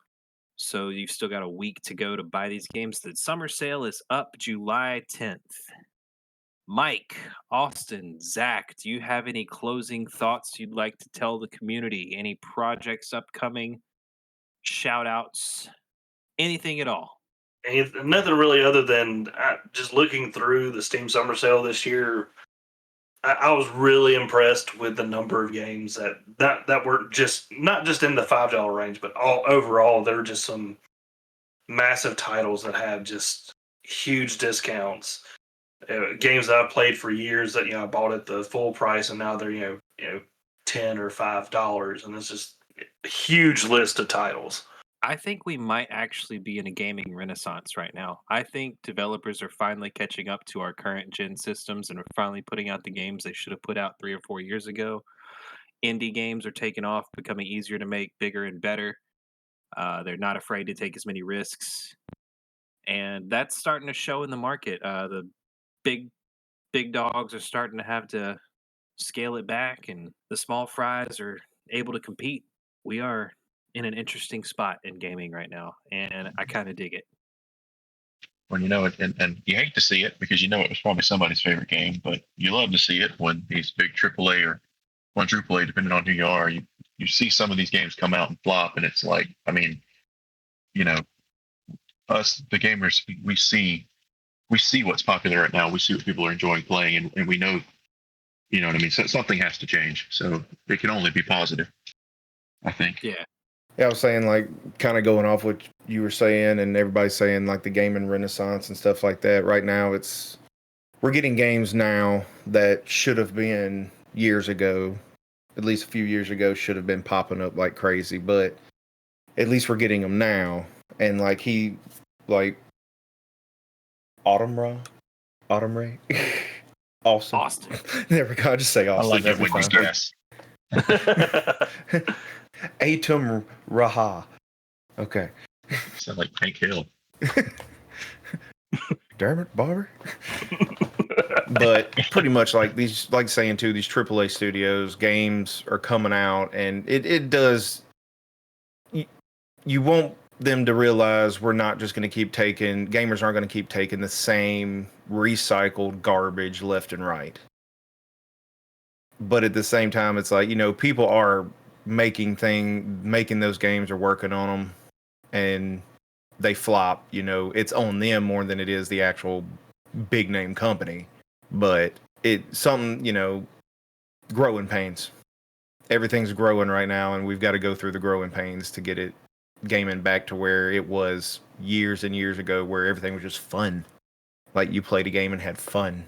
S6: So you've still got a week to go to buy these games. The summer sale is up July 10th. Mike, Austin, Zach, do you have any closing thoughts you'd like to tell the community? Any projects upcoming? Shout outs? Anything at all?
S5: Nothing really other than just looking through the Steam Summer Sale this year. I was really impressed with the number of games that were just not just in the $5 range, but all overall. There were just some massive titles that have just huge discounts. Games that I've played for years that I bought at the full price, and now they're $10 or $5, and it's just a huge list of titles.
S6: I think we might actually be in a gaming renaissance right now. I think developers are finally catching up to our current gen systems and are finally putting out the games they should have put out 3 or 4 years ago. Indie games are taking off, becoming easier to make, bigger and better. They're not afraid to take as many risks, and that's starting to show in the market. The big dogs are starting to have to scale it back, and the small fries are able to compete. We are in an interesting spot in gaming right now, and I kind of dig it.
S4: When you know it, and you hate to see it because you know it was probably somebody's favorite game, but you love to see it when these big AAA or quadruple A, depending on who you are, you see some of these games come out and flop, and it's like, I mean, you know, us the gamers, we see what's popular right now. We see what people are enjoying playing, and we know, you know what I mean. So something has to change. So it can only be positive, I think.
S6: Yeah.
S3: Yeah, I was saying, like, kind of going off what you were saying, and everybody's saying, like, the gaming renaissance and stuff like that. Right now, we're getting games now that should have been years ago, at least a few years ago, should have been popping up like crazy. But at least we're getting them now. And like Autumn Ray, awesome.
S6: Austin.
S3: There we go. I just say
S4: I
S3: Austin
S4: like it
S3: every
S4: when you
S3: time.
S4: guess.
S3: Atum Raha. Okay.
S4: Sound like Hank Hill.
S3: Dermot Barber. But pretty much like these, like saying too, these AAA studios games are coming out, and it does. You want them to realize we're not just going to keep taking gamers aren't going to keep taking the same recycled garbage left and right. But at the same time, it's like, people are making those games or working on them, and they flop. It's on them more than it is the actual big name company. But it's something, growing pains. Everything's growing right now, and we've got to go through the growing pains to get it gaming back to where it was years and years ago, where everything was just fun. Like, you played a game and had fun.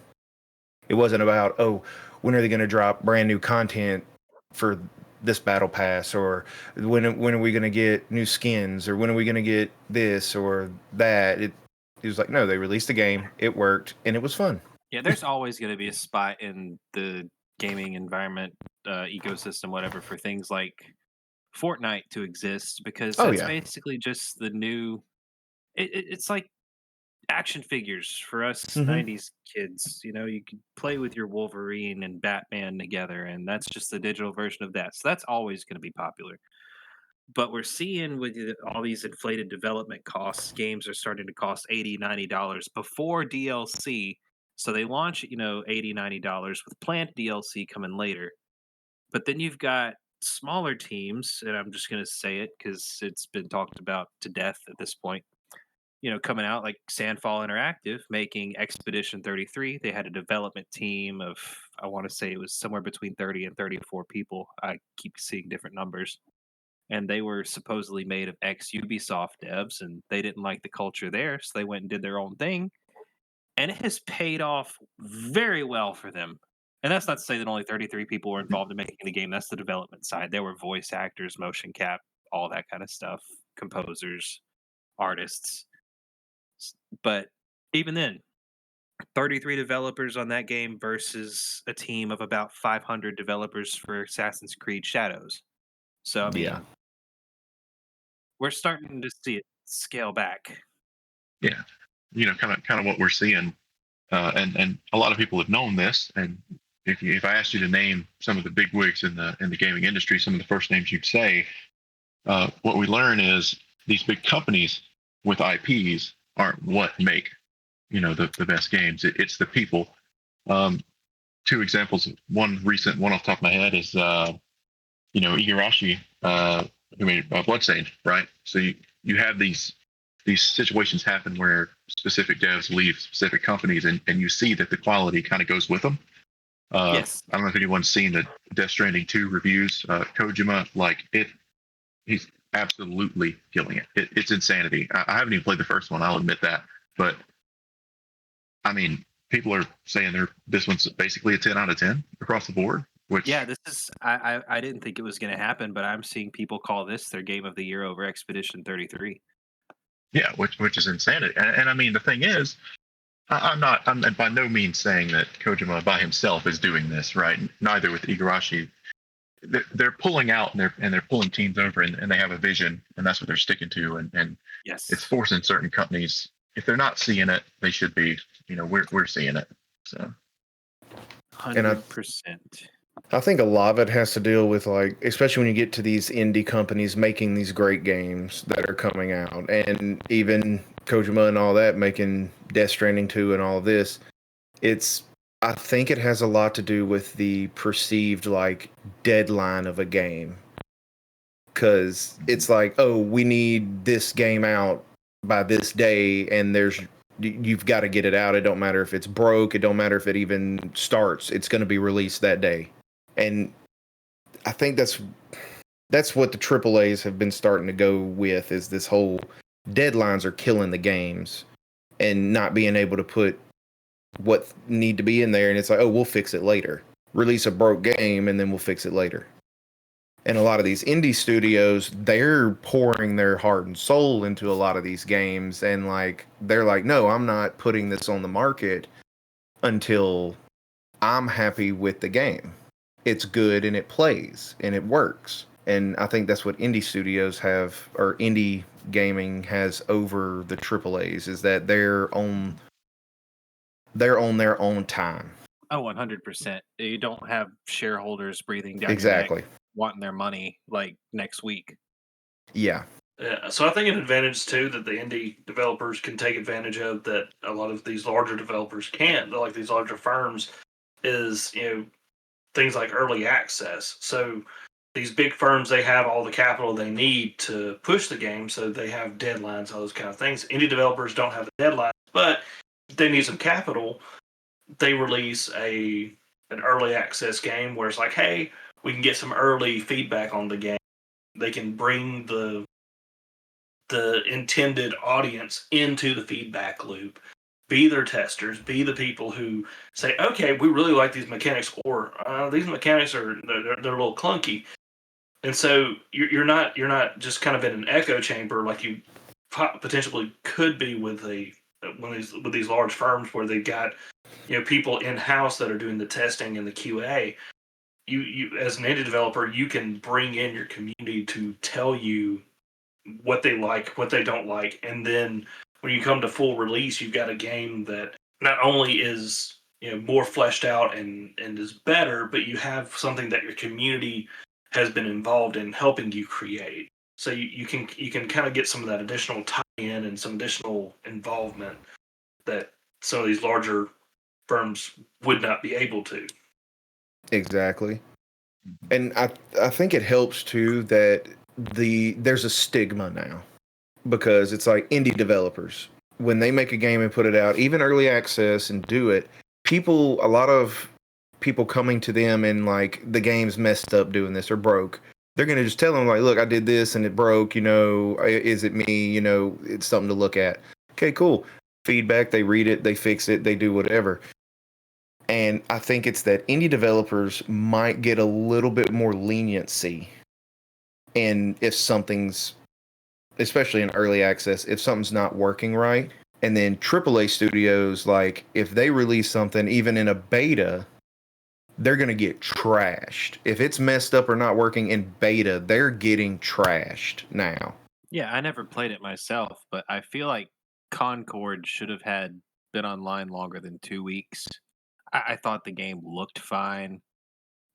S3: It wasn't about, oh, when are they going to drop brand new content for this battle pass, or when are we going to get new skins, or when are we going to get this or that. It was like, no, they released the game, it worked, and it was fun.
S6: Yeah, there's always going to be a spot in the gaming environment, ecosystem, whatever, for things like Fortnite to exist, because that's basically just the new. It's like action figures for us 90s kids. You could play with your Wolverine and Batman together, and that's just the digital version of that. So that's always going to be popular. But we're seeing with all these inflated development costs, games are starting to cost $80-$90 before DLC. So they launch, $80-$90 with planned DLC coming later. But then you've got smaller teams, and I'm just going to say it because it's been talked about to death at this point. coming out like Sandfall Interactive making Expedition 33. They had a development team of, I want to say it was somewhere between 30 and 34 people. I keep seeing different numbers. And they were supposedly made of ex Ubisoft devs, and they didn't like the culture there, so they went and did their own thing. And it has paid off very well for them. And that's not to say that only 33 people were involved in making the game. That's the development side. There were voice actors, motion cap, all that kind of stuff, composers, artists. But even then, 33 developers on that game versus a team of about 500 developers for Assassin's Creed Shadows. So, I mean,
S3: Yeah.
S6: we're starting to see it scale back.
S4: Yeah, kind of what we're seeing, and a lot of people have known this. And if I asked you to name some of the big wigs in the gaming industry, some of the first names you'd say, what we learn is these big companies with IPs aren't what make the best games. It's the people. Two examples. One recent one off the top of my head is Igarashi, who made Bloodstained, right? So you have these situations happen where specific devs leave specific companies, and you see that the quality kind of goes with them.
S6: Yes.
S4: I don't know if anyone's seen the Death Stranding 2 reviews. Kojima, he's absolutely killing it. It's insanity. I haven't even played the first one, I'll admit that. But, I mean, people are saying this one's basically a 10 out of 10 across the board. Which,
S6: yeah, this is. I didn't think it was going to happen, but I'm seeing people call this their game of the year over Expedition 33.
S4: Yeah, which is insanity. And I mean, the thing is, I'm by no means saying that Kojima by himself is doing this, right? Neither with Igarashi. They're pulling out and they're pulling teams over, and they have a vision, and that's what they're sticking to. And
S6: Yes,
S4: it's forcing certain companies, if they're not seeing it, they should be. We're seeing it. So
S6: 100%.
S3: I think a lot of it has to deal with, like, especially when you get to these indie companies making these great games that are coming out, and even Kojima and all that making Death Stranding 2 and all this. I think it has a lot to do with the perceived, like, deadline of a game. Because it's like, oh, we need this game out by this day, and you've got to get it out. It don't matter if it's broke. It don't matter if it even starts. It's going to be released that day. And I think that's what the AAAs have been starting to go with, is this whole deadlines are killing the games and not being able to put what need to be in there. And it's like, oh, we'll fix it later. Release a broke game and then we'll fix it later. And a lot of these indie studios, they're pouring their heart and soul into a lot of these games. And like, they're like, no, I'm not putting this on the market until I'm happy with the game. It's good and it plays and it works. And I think that's what indie studios have, or indie gaming has over the AAAs, is that they're on their own time.
S6: Oh, 100%. You don't have shareholders breathing down your
S3: Exactly.
S6: neck wanting their money like next week.
S3: Yeah.
S5: Yeah, so I think an advantage too that the indie developers can take advantage of that a lot of these larger developers can't, like these larger firms, is things like early access. So these big firms, they have all the capital they need to push the game, so they have deadlines, all those kind of things. Indie developers don't have the deadlines, but if they need some capital, they release an early access game where it's like, hey, we can get some early feedback on the game. They can bring the intended audience into the feedback loop, be their testers, be the people who say, okay, we really like these mechanics, or these mechanics they're a little clunky. And so you're not just kind of in an echo chamber like you potentially could be with with these large firms where they've got people in house that are doing the testing and the QA. You as an indie developer, you can bring in your community to tell you what they like, what they don't like, and then when you come to full release, you've got a game that not only is more fleshed out and is better, but you have something that your community has been involved in helping you create. So you can kind of get some of that additional tie-in and some additional involvement that some of these larger firms would not be able to.
S3: Exactly. And I think it helps too that there's a stigma now. because it's like indie developers. When they make a game and put it out, even early access and do it, a lot of people coming to them and like the game's messed up doing this or broke. They're going to just tell them like, look, I did this and it broke, is it me? It's something to look at. Okay, cool. Feedback, they read it, they fix it, they do whatever. And I think it's that indie developers might get a little bit more leniency. And if something's, especially in early access, if something's not working right, and then AAA studios, like if they release something even in a beta, they're going to get trashed. If it's messed up or not working in beta, they're getting trashed now.
S6: Yeah, I never played it myself, but I feel like Concord should have been online longer than 2 weeks. I thought the game looked fine.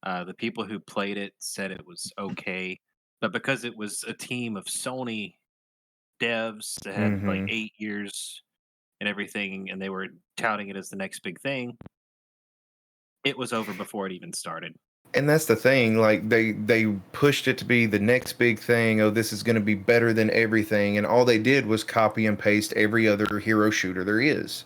S6: The people who played it said it was okay, but because it was a team of Sony devs that had like 8 years and everything, and they were touting it as the next big thing, it was over before it even started.
S3: And that's the thing, like they pushed it to be the next big thing. Oh, this is going to be better than everything, and all they did was copy and paste every other hero shooter there is.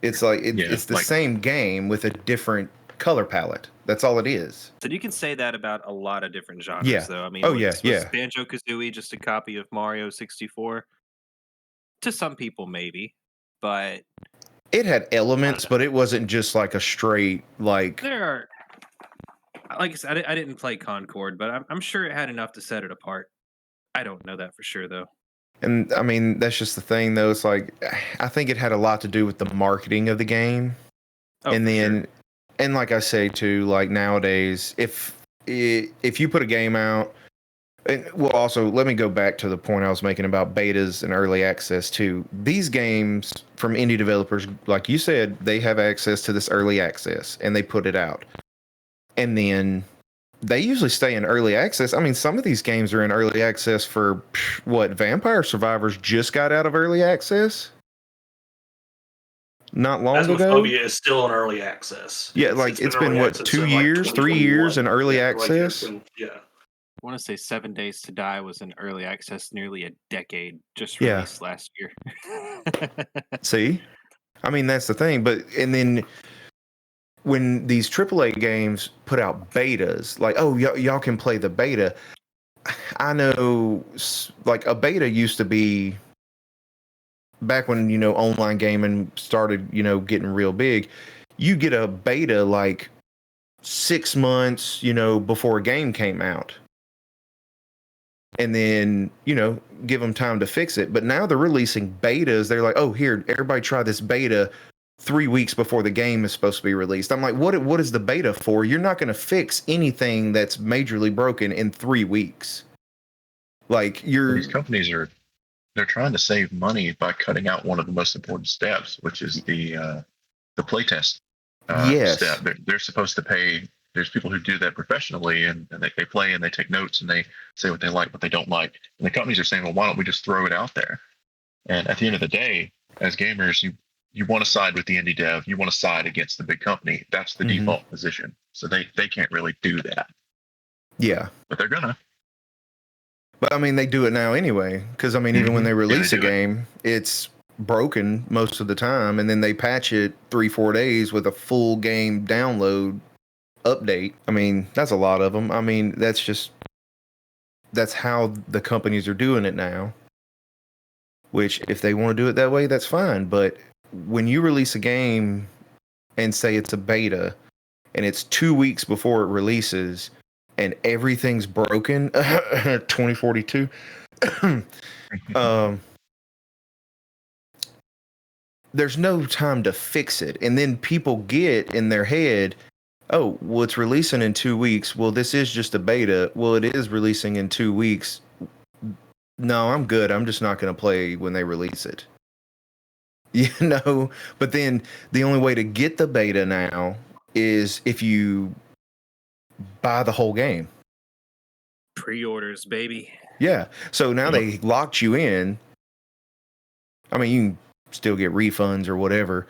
S3: It's like it's the same game with a different color palette. That's all it is.
S6: So you can say that about a lot of different genres, though. I mean, was Banjo-Kazooie just a copy of Mario 64? To some people, maybe, but
S3: it had elements, but it wasn't just like a straight like.
S6: There are, like I said, I didn't play Concord, but I'm sure it had enough to set it apart. I don't know that for sure, though.
S3: And I mean, that's just the thing, though. It's like I think it had a lot to do with the marketing of the game, and then, and like I say too, like nowadays, if you put a game out, and well, also let me go back to the point I was making about betas and early access too. These games from indie developers, like you said, they have access to this early access, and they put it out, and then they usually stay in early access. I mean, some of these games are in early access for what? Vampire Survivors just got out of early access not long ago.
S5: Phasmophobia is still in early access.
S3: Yeah, it's been what, 2 years, 3 years in early access?
S5: Yeah.
S6: I want to say 7 Days to Die was in early access nearly a decade, just released last year.
S3: See? I mean, that's the thing. But, and then when these AAA games put out betas, like, oh, y'all can play the beta. I know, like, a beta used to be back when, online gaming started, getting real big. You get a beta like 6 months, before a game came out. And then, give them time to fix it. But now they're releasing betas. They're like, oh, here, everybody try this beta 3 weeks before the game is supposed to be released. I'm like, what is the beta for? You're not going to fix anything that's majorly broken in 3 weeks. Like,
S4: these companies they're trying to save money by cutting out one of the most important steps, which is the playtest step. They're supposed to pay. There's people who do that professionally, and they play and they take notes and they say what they like, what they don't like. And the companies are saying, well, why don't we just throw it out there? And at the end of the day, as gamers, you want to side with the indie dev. You want to side against the big company. That's the default position. So they can't really do that.
S3: Yeah.
S4: But they're gonna.
S3: But I mean, they do it now anyway. Because I mean, even when they release a game, it's broken most of the time, and then they patch it 3-4 days with a full game download update. I mean, that's a lot of them. I mean, that's how the companies are doing it now. Which, if they want to do it that way, that's fine. But when you release a game and say it's a beta, and it's 2 weeks before it releases, and everything's broken, 2042. There's no time to fix it. And then people get in their head, oh, well, it's releasing in 2 weeks. Well, this is just a beta. Well, it is releasing in 2 weeks. No, I'm good. I'm just not going to play when they release it. But then the only way to get the beta now is if you buy the whole game.
S6: Pre-orders, baby.
S3: Yeah. So now they locked you in. I mean, you can still get refunds or whatever,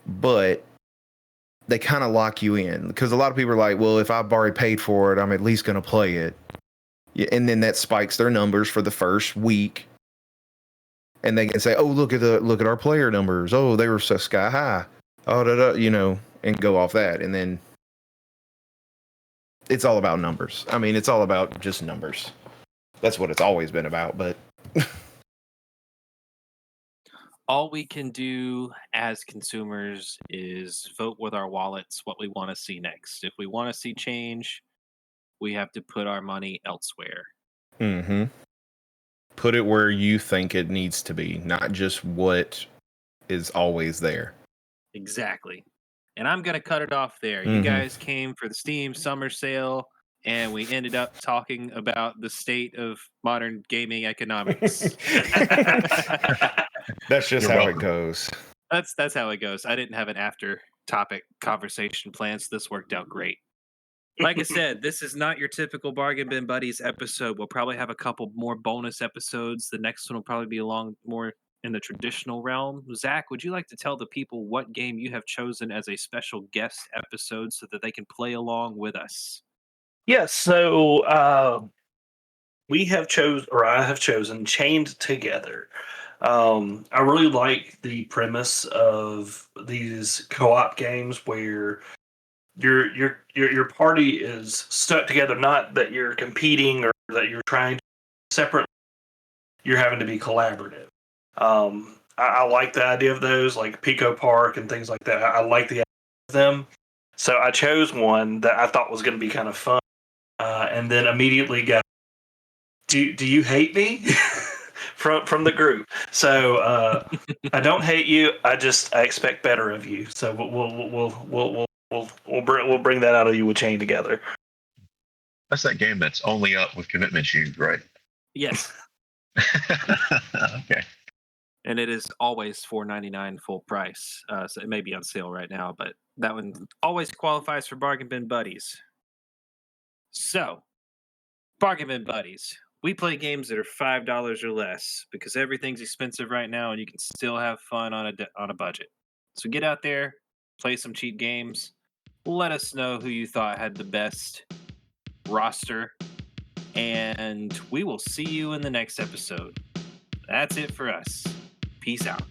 S3: but they kind of lock you in because a lot of people are like, well, if I've already paid for it, I'm at least going to play it. Yeah, and then that spikes their numbers for the first week. And they can say, "Oh, look at our player numbers. Oh, they were so sky high. Oh, da, da, and go off that." And then it's all about numbers. I mean, it's all about just numbers. That's what it's always been about. But
S2: all we can do as consumers is vote with our wallets what we want to see next. If we want to see change, we have to put our money elsewhere.
S3: Put it where you think it needs to be, not just what is always there.
S2: Exactly. And I'm going to cut it off there. You guys came for the Steam summer sale, and we ended up talking about the state of modern gaming economics.
S3: That's just
S4: You're
S3: how
S4: welcome.
S3: it goes.
S2: That's how it goes. I didn't have an after topic conversation plan, so this worked out great. Like I said, this is not your typical Bargain Bin Buddies episode. We'll probably have a couple more bonus episodes. The next one will probably be along more in the traditional realm. Zach, would you like to tell the people what game you have chosen as a special guest episode so that they can play along with us?
S5: Yes, so I have chosen Chained Together. I really like the premise of these co-op games where your party is stuck together. Not that you're competing or that you're trying to separate. You're having to be collaborative. I like the idea of those, like Pico Park and things like that. I like the idea of them. So I chose one that I thought was going to be kind of fun, and then immediately got, do you hate me from the group? So I don't hate you. I expect better of you. So we'll bring that out of you with Chain Together.
S4: That's that game that's only up with commitment shoes, right?
S2: Yes.
S4: Okay.
S2: And it is always $4.99 full price. So it may be on sale right now, but that one always qualifies for Bargain Bin Buddies. So, Bargain Bin Buddies. We play games that are $5 or less because everything's expensive right now, and you can still have fun on a budget. So get out there, play some cheap games. Let us know who you thought had the best roster, and we will see you in the next episode. That's it for us. Peace out.